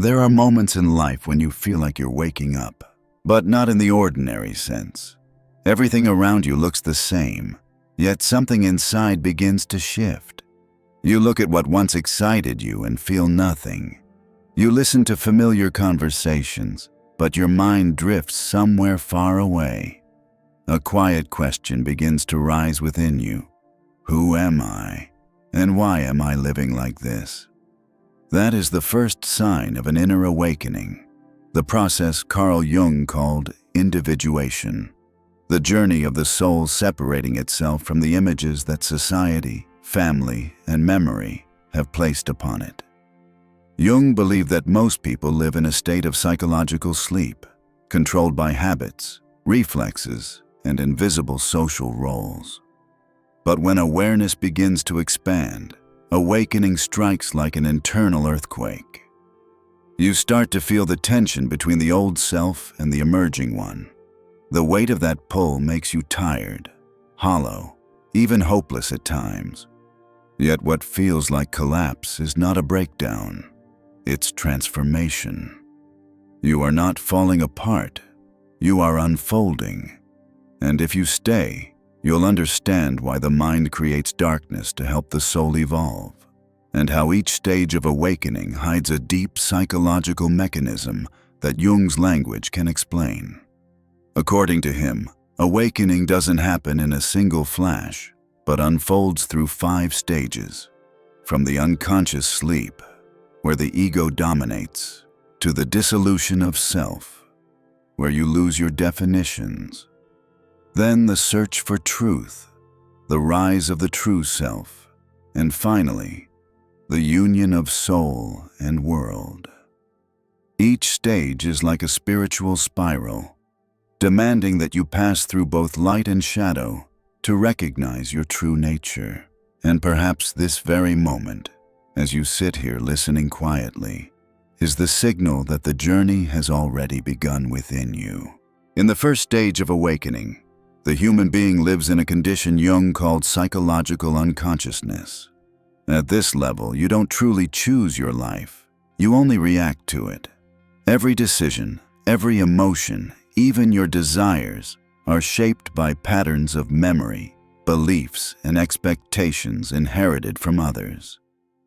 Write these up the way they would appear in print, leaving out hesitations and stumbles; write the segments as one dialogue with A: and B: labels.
A: There are moments in life when you feel like you're waking up, but not in the ordinary sense. Everything around you looks the same, yet something inside begins to shift. You look at what once excited you and feel nothing. You listen to familiar conversations, but your mind drifts somewhere far away. A quiet question begins to rise within you. Who am I? And why am I living like this? That is the first sign of an inner awakening, the process Carl Jung called individuation, the journey of the soul separating itself from the images that society, family, and memory have placed upon it. Jung believed that most people live in a state of psychological sleep, controlled by habits, reflexes, and invisible social roles. But when awareness begins to expand, awakening strikes like an internal earthquake. You start to feel the tension between the old self and the emerging one. The weight of that pull makes you tired, hollow, even hopeless at times. Yet what feels like collapse is not a breakdown. It's transformation. You are not falling apart. You are unfolding. And if you stay, you'll understand why the mind creates darkness to help the soul evolve, and how each stage of awakening hides a deep psychological mechanism that Jung's language can explain. According to him, awakening doesn't happen in a single flash, but unfolds through 5 stages, from the unconscious sleep, where the ego dominates, to the dissolution of self, where you lose your definitions. Then the search for truth, the rise of the true self, and finally, the union of soul and world. Each stage is like a spiritual spiral, demanding that you pass through both light and shadow to recognize your true nature. And perhaps this very moment, as you sit here listening quietly, is the signal that the journey has already begun within you. In the first stage of awakening, the human being lives in a condition Jung called psychological unconsciousness. At this level, you don't truly choose your life. You only react to it. Every decision, every emotion, even your desires, are shaped by patterns of memory, beliefs, and expectations inherited from others.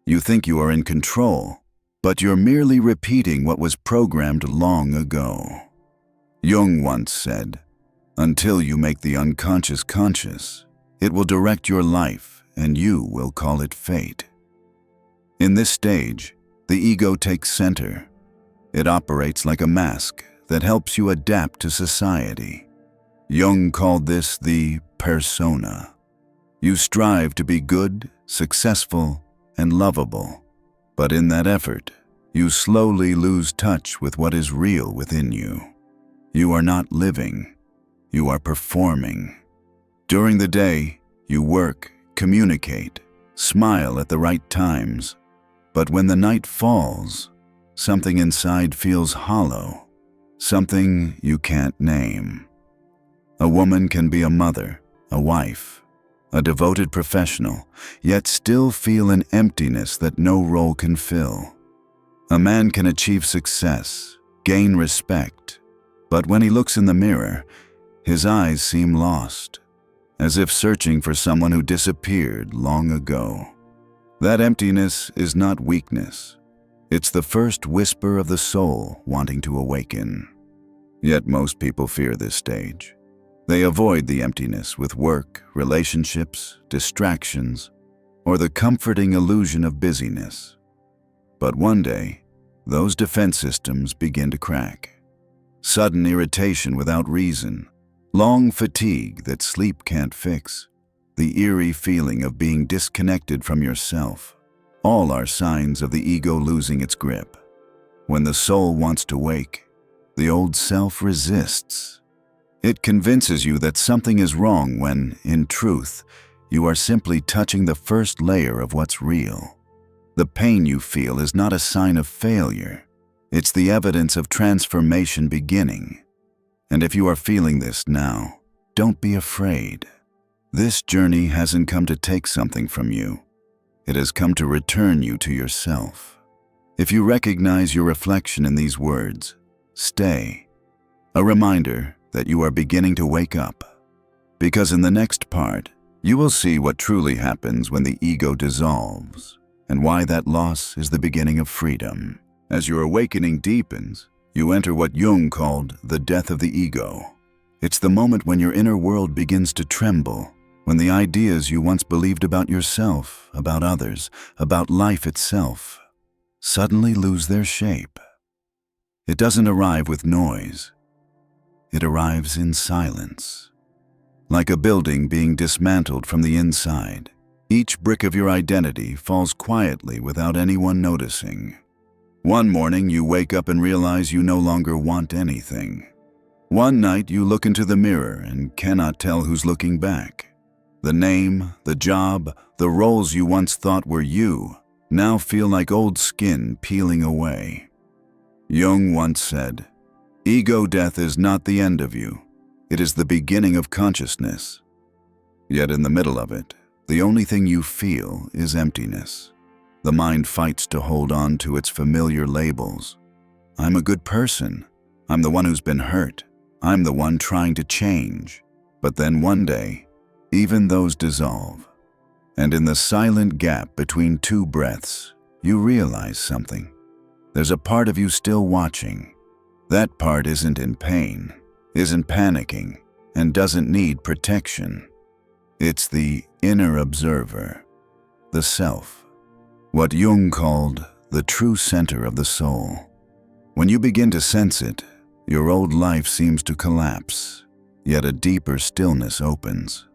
A: You think you are in control, but you're merely repeating what was programmed long ago. Jung once said, "Until you make the unconscious conscious, it will direct your life and you will call it fate." In this stage, the ego takes center. It operates like a mask that helps you adapt to society. Jung called this the persona. You strive to be good, successful, and lovable, but in that effort, you slowly lose touch with what is real within you. You are not living. You are performing. During the day, you work, communicate, smile at the right times. But when the night falls, something inside feels hollow, something you can't name. A woman can be a mother, a wife, a devoted professional, yet still feel an emptiness that no role can fill. A man can achieve success, gain respect, but when he looks in the mirror, his eyes seem lost, as if searching for someone who disappeared long ago. That emptiness is not weakness. It's the first whisper of the soul wanting to awaken. Yet most people fear this stage. They avoid the emptiness with work, relationships, distractions, or the comforting illusion of busyness. But one day, those defense systems begin to crack. Sudden irritation without reason, long fatigue that sleep can't fix, the eerie feeling of being disconnected from yourself, all are signs of the ego losing its grip. When the soul wants to wake, the old self resists. It convinces you that something is wrong when, in truth, you are simply touching the first layer of what's real. The pain you feel is not a sign of failure. It's the evidence of transformation beginning. And if you are feeling this now, don't be afraid. This journey hasn't come to take something from you. It has come to return you to yourself. If you recognize your reflection in these words, stay. A reminder that you are beginning to wake up. Because in the next part, you will see what truly happens when the ego dissolves, and why that loss is the beginning of freedom. As your awakening deepens, you enter what Jung called the death of the ego. It's the moment when your inner world begins to tremble, when the ideas you once believed about yourself, about others, about life itself, suddenly lose their shape. It doesn't arrive with noise. It arrives in silence. Like a building being dismantled from the inside, each brick of your identity falls quietly without anyone noticing. One morning you wake up and realize you no longer want anything. One night you look into the mirror and cannot tell who's looking back. The name, the job, the roles you once thought were you now feel like old skin peeling away. Jung once said, "Ego death is not the end of you. It is the beginning of consciousness." Yet in the middle of it, the only thing you feel is emptiness. The mind fights to hold on to its familiar labels. I'm a good person. I'm the one who's been hurt. I'm the one trying to change. But then one day, even those dissolve. And in the silent gap between two breaths, you realize something. There's a part of you still watching. That part isn't in pain, isn't panicking, and doesn't need protection. It's the inner observer, the self, what Jung called the true center of the soul. When you begin to sense it, your old life seems to collapse, yet a deeper stillness opens.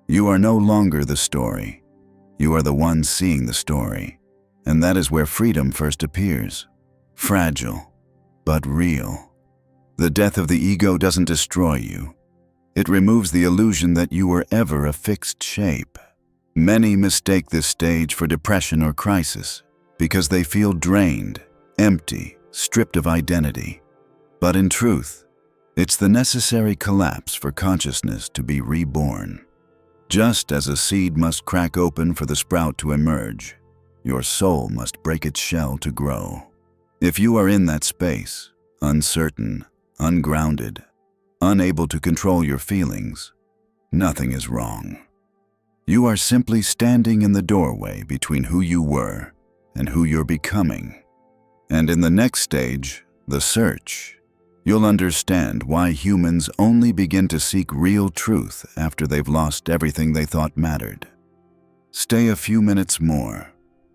A: You are no longer the story. You are the one seeing the story, and that is where freedom first appears. Fragile, but real. The death of the ego doesn't destroy you. It removes the illusion that you were ever a fixed shape. Many mistake this stage for depression or crisis because they feel drained, empty, stripped of identity. But in truth, it's the necessary collapse for consciousness to be reborn. Just as a seed must crack open for the sprout to emerge, your soul must break its shell to grow. If you are in that space, uncertain, ungrounded, unable to control your feelings, nothing is wrong. You are simply standing in the doorway between who you were and who you're becoming. And in the next stage, the search, you'll understand why humans only begin to seek real truth after they've lost everything they thought mattered. Stay a few minutes more,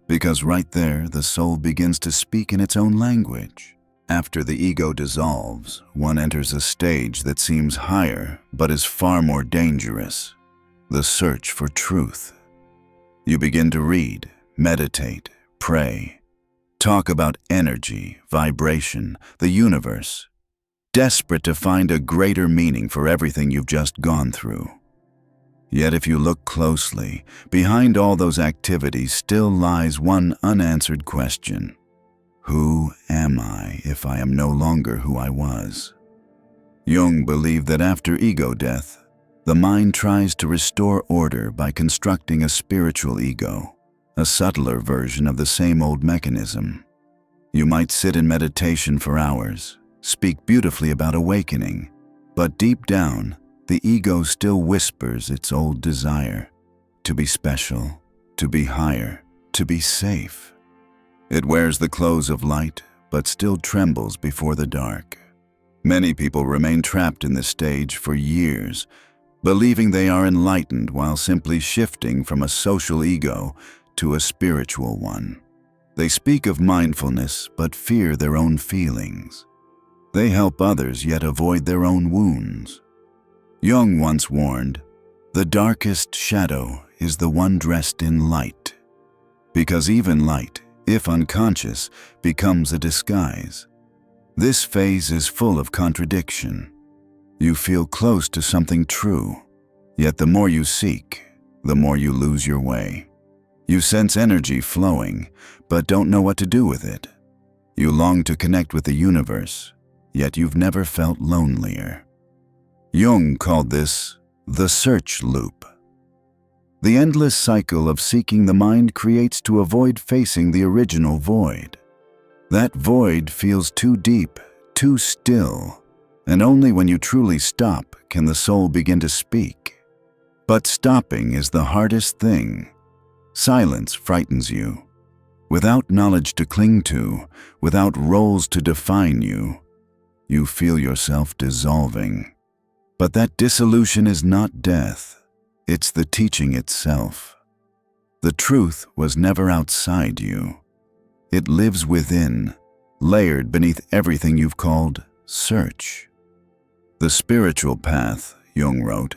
A: because right there the soul begins to speak in its own language. After the ego dissolves, one enters a stage that seems higher but is far more dangerous, the search for truth. You begin to read, meditate, pray, talk about energy, vibration, the universe, desperate to find a greater meaning for everything you've just gone through. Yet if you look closely, behind all those activities still lies one unanswered question. Who am I if I am no longer who I was? Jung believed that after ego death, the mind tries to restore order by constructing a spiritual ego, a subtler version of the same old mechanism. You might sit in meditation for hours, speak beautifully about awakening, but deep down, the ego still whispers its old desire to be special, to be higher, to be safe. It wears the clothes of light, but still trembles before the dark. Many people remain trapped in this stage for years, believing they are enlightened while simply shifting from a social ego to a spiritual one. They speak of mindfulness, but fear their own feelings. They help others yet avoid their own wounds. Jung once warned, "The darkest shadow is the one dressed in light," because even light, if unconscious, becomes a disguise. This phase is full of contradiction. You feel close to something true, yet the more you seek, the more you lose your way. You sense energy flowing, but don't know what to do with it. You long to connect with the universe, yet you've never felt lonelier. Jung called this the search loop. The endless cycle of seeking the mind creates to avoid facing the original void. That void feels too deep, too still, and only when you truly stop can the soul begin to speak. But stopping is the hardest thing. Silence frightens you. Without knowledge to cling to, without roles to define you, you feel yourself dissolving. But that dissolution is not death. It's the teaching itself. The truth was never outside you. It lives within, layered beneath everything you've called search. The spiritual path, Jung wrote,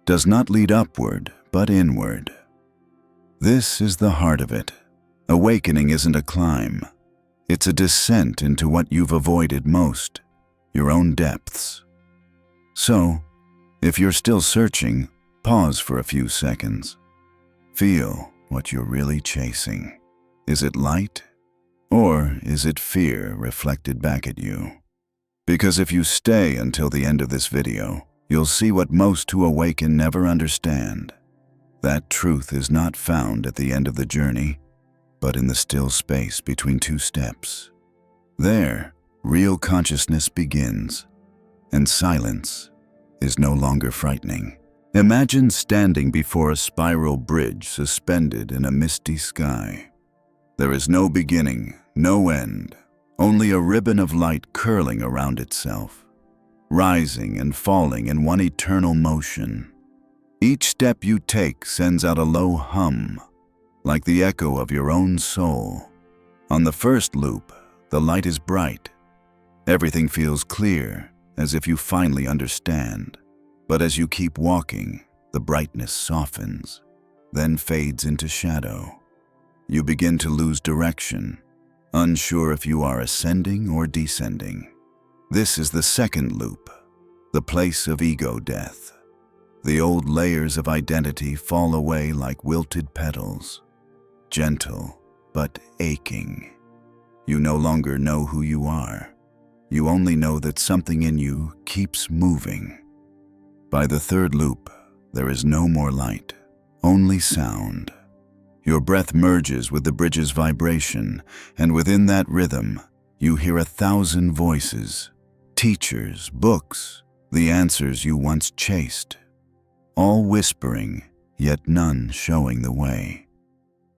A: does not lead upward, but inward. This is the heart of it. Awakening isn't a climb. It's a descent into what you've avoided most, your own depths. So, if you're still searching, pause for a few seconds. Feel what you're really chasing. Is it light? Or is it fear reflected back at you? Because if you stay until the end of this video, you'll see what most who awaken never understand. That truth is not found at the end of the journey, but in the still space between two steps. There, real consciousness begins, and silence is no longer frightening. Imagine standing before a spiral bridge suspended in a misty sky. There is no beginning, no end, only a ribbon of light curling around itself, rising and falling in one eternal motion. Each step you take sends out a low hum, like the echo of your own soul. On the first loop, the light is bright. Everything feels clear, as if you finally understand. But as you keep walking, the brightness softens, then fades into shadow. You begin to lose direction, unsure if you are ascending or descending. This is the second loop, the place of ego death. The old layers of identity fall away like wilted petals, gentle but aching. You no longer know who you are. You only know that something in you keeps moving. By the third loop, there is no more light, only sound. Your breath merges with the bridge's vibration, and within that rhythm, you hear 1,000 voices, teachers, books, the answers you once chased, all whispering, yet none showing the way.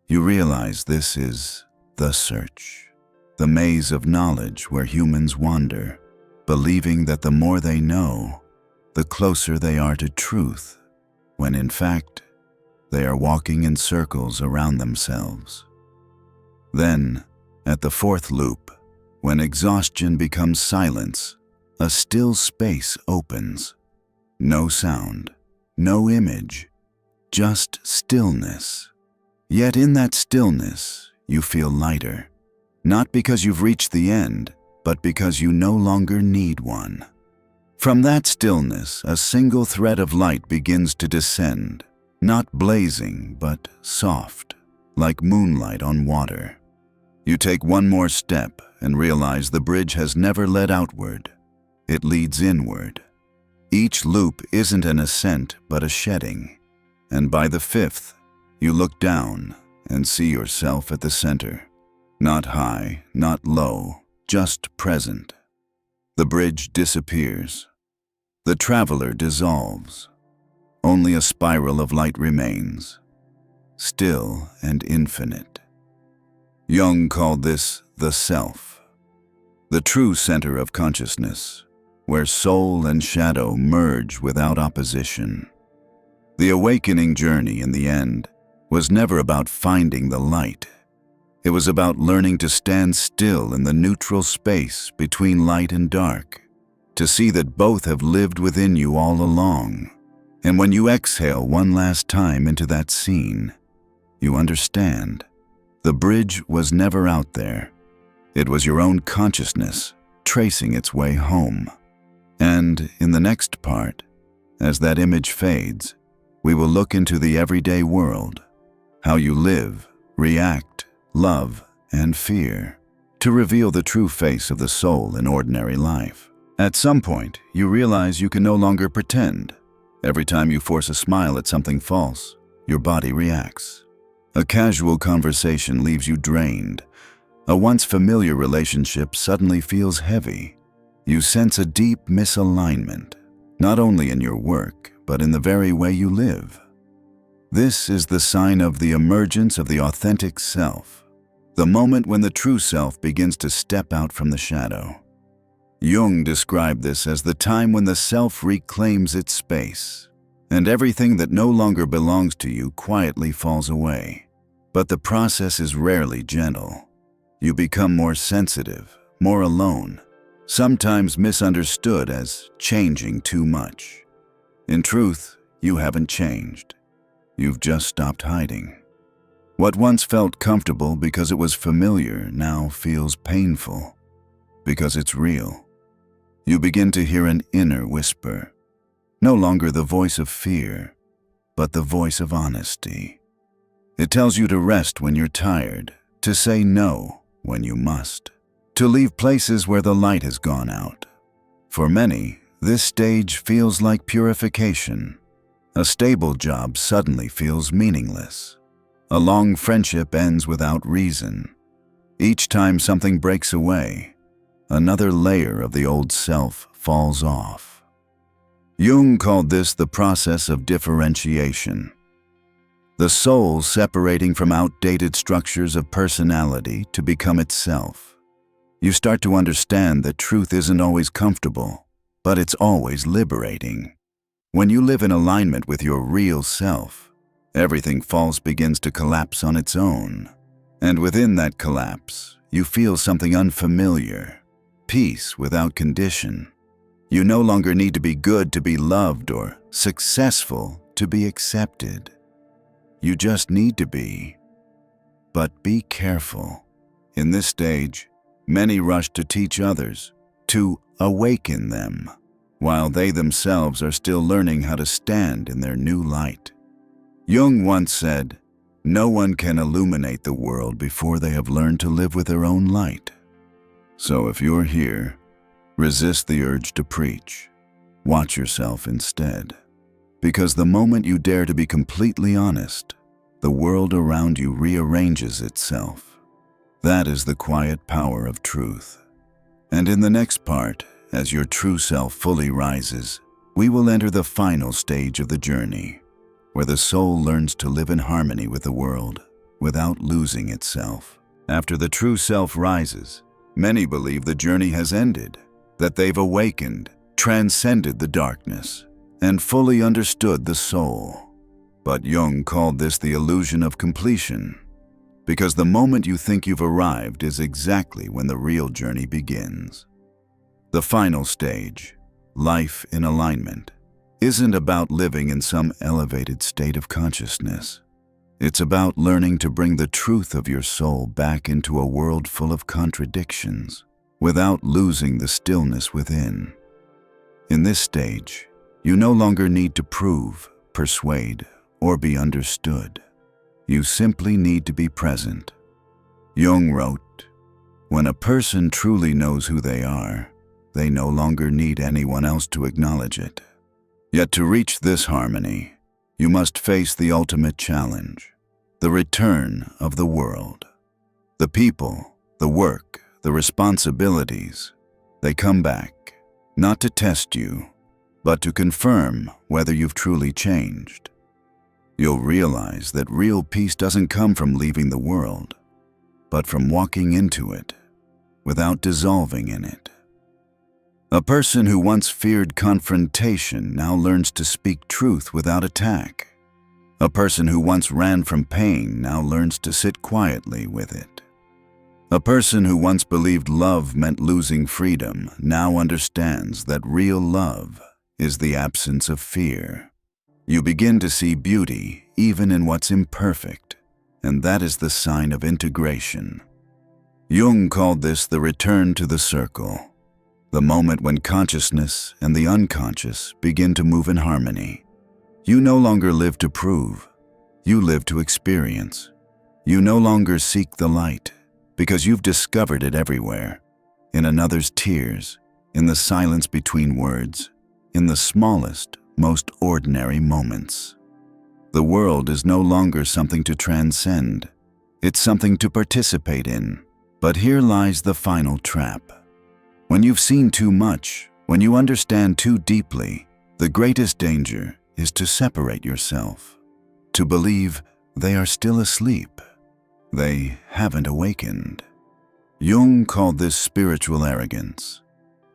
A: You realize this is the search, the maze of knowledge where humans wander, believing that the more they know, the closer they are to truth, when in fact, they are walking in circles around themselves. Then, at the fourth loop, when exhaustion becomes silence, a still space opens. No sound, no image, just stillness. Yet in that stillness, you feel lighter, not because you've reached the end, but because you no longer need one. From that stillness, a single thread of light begins to descend, not blazing, but soft, like moonlight on water. You take one more step and realize the bridge has never led outward. It leads inward. Each loop isn't an ascent, but a shedding. And by the fifth, you look down and see yourself at the center. Not high, not low, just present. The bridge disappears. The traveler dissolves. Only a spiral of light remains, still and infinite. Jung called this the self, the true center of consciousness, where soul and shadow merge without opposition. The awakening journey, in the end, was never about finding the light. It was about learning to stand still in the neutral space between light and dark, to see that both have lived within you all along. And when you exhale one last time into that scene, you understand. The bridge was never out there. It was your own consciousness tracing its way home. And in the next part, as that image fades, we will look into the everyday world, how you live, react, love, and fear, to reveal the true face of the soul in ordinary life. At some point, you realize you can no longer pretend. Every time you force a smile at something false, your body reacts. A casual conversation leaves you drained. A once familiar relationship suddenly feels heavy. You sense a deep misalignment, not only in your work, but in the very way you live. This is the sign of the emergence of the authentic self, the moment when the true self begins to step out from the shadow. Jung described this as the time when the self reclaims its space, and everything that no longer belongs to you quietly falls away. But the process is rarely gentle. You become more sensitive, more alone, sometimes misunderstood as changing too much. In truth, you haven't changed. You've just stopped hiding. What once felt comfortable because it was familiar now feels painful because it's real. You begin to hear an inner whisper, no longer the voice of fear, but the voice of honesty. It tells you to rest when you're tired, to say no when you must, to leave places where the light has gone out. For many, this stage feels like purification. A stable job suddenly feels meaningless. A long friendship ends without reason. Each time something breaks away, another layer of the old self falls off. Jung called this the process of differentiation. The soul separating from outdated structures of personality to become itself. You start to understand that truth isn't always comfortable, but it's always liberating. When you live in alignment with your real self, everything begins to collapse on its own. And within that collapse, you feel something unfamiliar. Peace without condition. You no longer need to be good to be loved or successful to be accepted. You just need to be. But be careful. In this stage, many rush to teach others, to awaken them, while they themselves are still learning how to stand in their new light. Jung once said, "No one can illuminate the world before they have learned to live with their own light." So if you're here, resist the urge to preach. Watch yourself instead. Because the moment you dare to be completely honest, the world around you rearranges itself. That is the quiet power of truth. And in the next part, as your true self fully rises, we will enter the final stage of the journey, where the soul learns to live in harmony with the world without losing itself. After the true self rises, many believe the journey has ended, that they've awakened, transcended the darkness, and fully understood the soul. But Jung called this the illusion of completion, because the moment you think you've arrived is exactly when the real journey begins. The final stage, life in alignment, isn't about living in some elevated state of consciousness. It's about learning to bring the truth of your soul back into a world full of contradictions, without losing the stillness within. In this stage, you no longer need to prove, persuade, or be understood. You simply need to be present. Jung wrote, "When a person truly knows who they are, they no longer need anyone else to acknowledge it." Yet to reach this harmony, you must face the ultimate challenge, the return of the world. The people, the work, the responsibilities, they come back, not to test you, but to confirm whether you've truly changed. You'll realize that real peace doesn't come from leaving the world, but from walking into it without dissolving in it. A person who once feared confrontation now learns to speak truth without attack. A person who once ran from pain now learns to sit quietly with it. A person who once believed love meant losing freedom now understands that real love is the absence of fear. You begin to see beauty even in what's imperfect, and that is the sign of integration. Jung called this the return to the circle, the moment when consciousness and the unconscious begin to move in harmony. You no longer live to prove, you live to experience. You no longer seek the light, because you've discovered it everywhere, in another's tears, in the silence between words, in the smallest, most ordinary moments. The world is no longer something to transcend, it's something to participate in, But here lies the final trap. When you've seen too much, when you understand too deeply, the greatest danger is to separate yourself, to believe they are still asleep. They haven't awakened. Jung called this spiritual arrogance,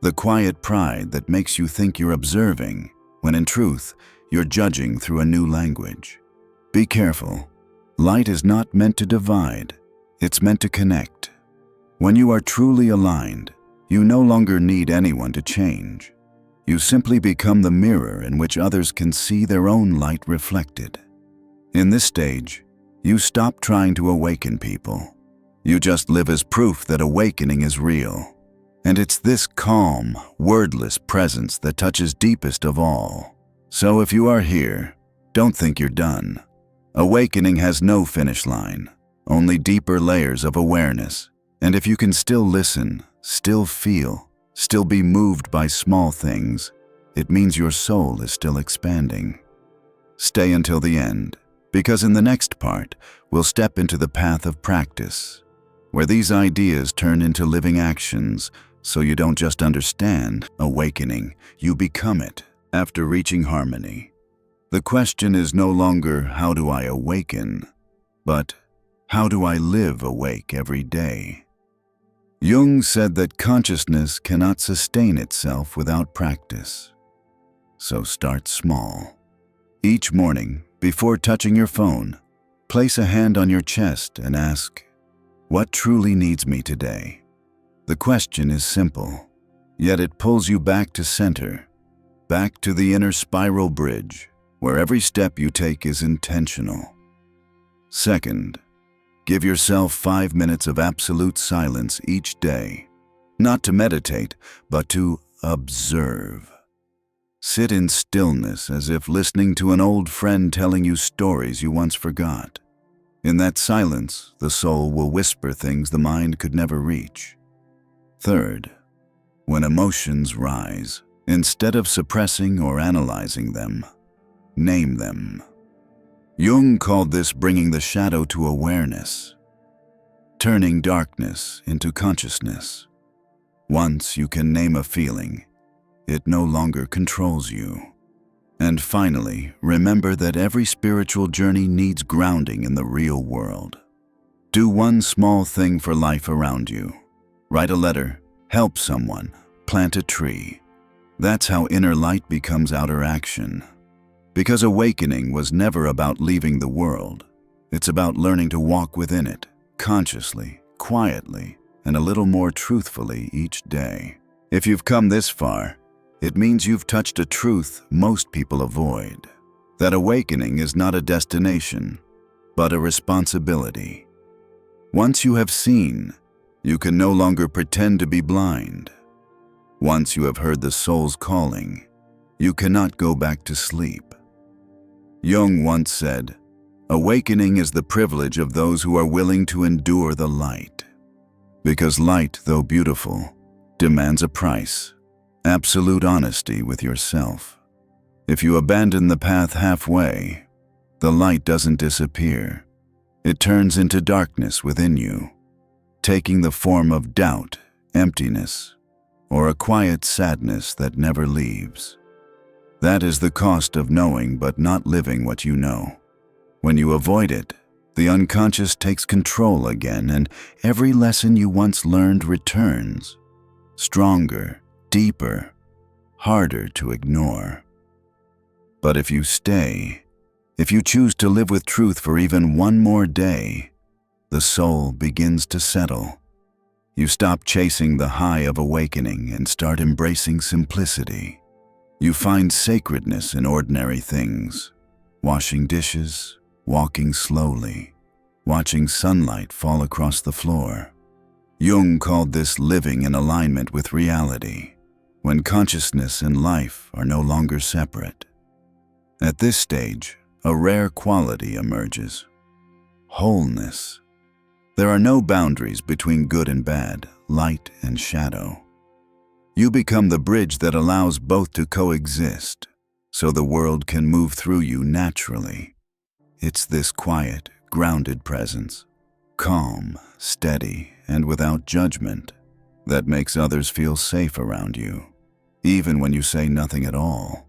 A: the quiet pride that makes you think you're observing, when in truth, you're judging through a new language. Be careful. Light is not meant to divide, it's meant to connect. When you are truly aligned, you no longer need anyone to change. You simply become the mirror in which others can see their own light reflected. In this stage, you stop trying to awaken people. You just live as proof that awakening is real. And it's this calm, wordless presence that touches deepest of all. So if you are here, don't think you're done. Awakening has no finish line, only deeper layers of awareness. And if you can still listen, still feel, still be moved by small things, it means your soul is still expanding. Stay until the end, because in the next part, we'll step into the path of practice, where these ideas turn into living actions, so you don't just understand awakening, you become it. After reaching harmony, the question is no longer how do I awaken, but how do I live awake every day? Jung said that consciousness cannot sustain itself without practice. So start small. Each morning, before touching your phone, place a hand on your chest and ask, what truly needs me today? The question is simple, yet it pulls you back to center, back to the inner spiral bridge, where every step you take is intentional. Second, give yourself 5 minutes of absolute silence each day, not to meditate, but to observe. Sit in stillness as if listening to an old friend telling you stories you once forgot. In that silence, the soul will whisper things the mind could never reach. Third, when emotions rise, instead of suppressing or analyzing them, name them. Jung called this bringing the shadow to awareness, turning darkness into consciousness. Once you can name a feeling, it no longer controls you. And finally, remember that every spiritual journey needs grounding in the real world. Do one small thing for life around you. Write a letter, help someone, plant a tree. That's how inner light becomes outer action. Because awakening was never about leaving the world. It's about learning to walk within it, consciously, quietly, and a little more truthfully each day. If you've come this far, it means you've touched a truth most people avoid. That awakening is not a destination, but a responsibility. Once you have seen, you can no longer pretend to be blind. Once you have heard the soul's calling, you cannot go back to sleep. Jung once said, awakening is the privilege of those who are willing to endure the light. Because light, though beautiful, demands a price, absolute honesty with yourself. If you abandon the path halfway, the light doesn't disappear. It turns into darkness within you, taking the form of doubt, emptiness, or a quiet sadness that never leaves. That is the cost of knowing but not living what you know. When you avoid it, the unconscious takes control again, and every lesson you once learned returns, stronger, deeper, harder to ignore. But if you stay, if you choose to live with truth for even one more day, the soul begins to settle. You stop chasing the high of awakening and start embracing simplicity. You find sacredness in ordinary things, washing dishes, walking slowly, watching sunlight fall across the floor. Jung called this living in alignment with reality, when consciousness and life are no longer separate. At this stage, a rare quality emerges: wholeness. There are no boundaries between good and bad, light and shadow. You become the bridge that allows both to coexist, so the world can move through you naturally. It's this quiet, grounded presence, calm, steady, and without judgment that makes others feel safe around you, even when you say nothing at all.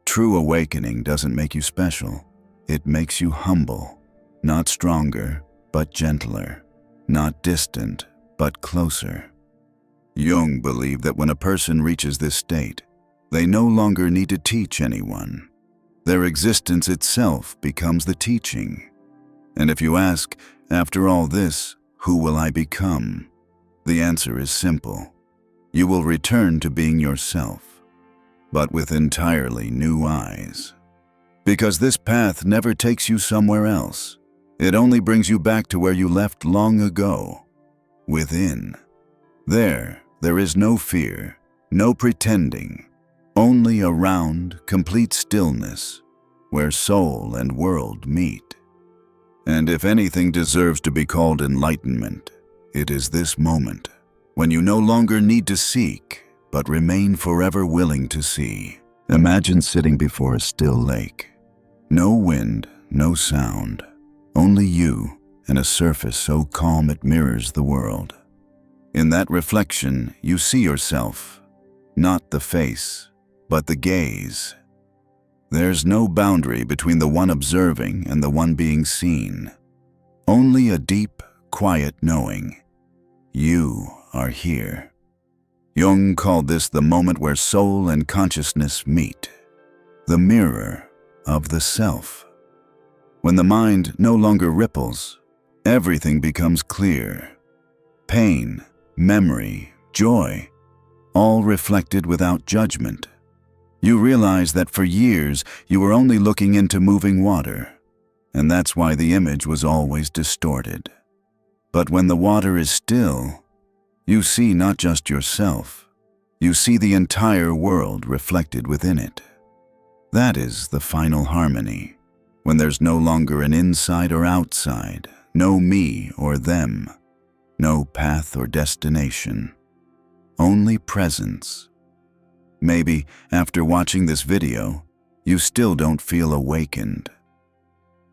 A: True awakening doesn't make you special. It makes you humble, not stronger, but gentler, not distant, but closer. Jung believed that when a person reaches this state, they no longer need to teach anyone. Their existence itself becomes the teaching. And if you ask, after all this, who will I become? The answer is simple. You will return to being yourself, but with entirely new eyes. Because this path never takes you somewhere else. It only brings you back to where you left long ago, within. There is no fear, no pretending, only a round, complete stillness where soul and world meet. And if anything deserves to be called enlightenment, it is this moment, when you no longer need to seek, but remain forever willing to see. Imagine sitting before a still lake. No wind, no sound, only you and a surface so calm it mirrors the world. In that reflection, you see yourself, not the face, but the gaze. There's no boundary between the one observing and the one being seen. Only a deep, quiet knowing. You are here. Jung called this the moment where soul and consciousness meet, the mirror of the self. When the mind no longer ripples, everything becomes clear. Pain, memory, joy, all reflected without judgment. You realize that for years you were only looking into moving water, and that's why the image was always distorted. But when the water is still, you see not just yourself, you see the entire world reflected within it. That is the final harmony, when there's no longer an inside or outside, no me or them, no path or destination, only presence. Maybe after watching this video, you still don't feel awakened.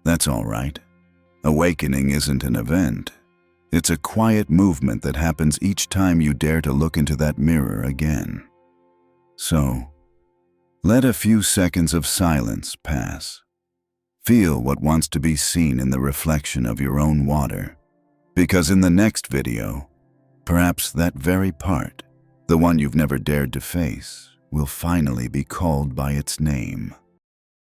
A: That's all right. Awakening isn't an event. It's a quiet movement that happens each time you dare to look into that mirror again. So, let a few seconds of silence pass. Feel what wants to be seen in the reflection of your own water, because in the next video, perhaps that very part, the one you've never dared to face, will finally be called by its name.